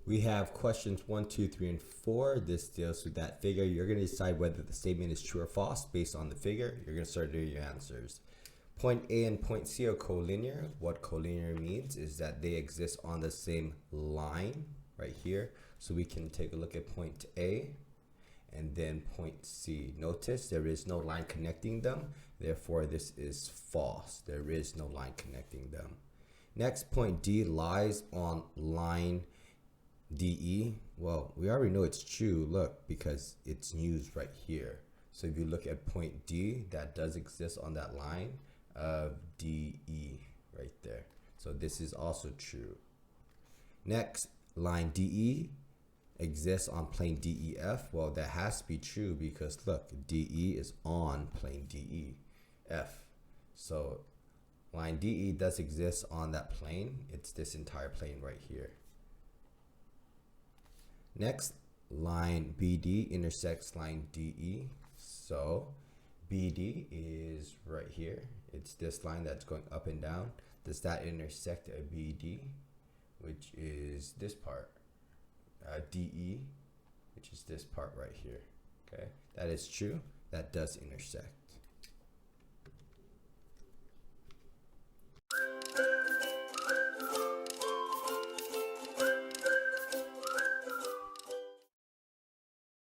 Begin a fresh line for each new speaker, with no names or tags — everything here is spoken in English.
We have questions 1, 2, 3, and 4. This deals with that figure. You're going to decide whether the statement is true or false based on the figure. You're going to start doing your answers. Point A and point C are collinear. What collinear means is that they exist on the same line right here. So we can take a look at point A and then point C. Notice there is no line connecting them. Therefore, this is false. There is no line connecting them. Next, point D lies on line DE. Well, we already know it's true, look, because it's used right here. So if you look at point D, that does exist on that line of DE right there. So this is also true. Next, line DE exists on plane DEF. Well, that has to be true because look, DE is on plane DEF. So line DE does exist on that plane. It's this entire plane right here. Next, line BD intersects line DE. So BD is right here. It's this line that's going up and down. Does that intersect a BD, which is this part? DE, which is this part right here. Okay, that is true. That does intersect.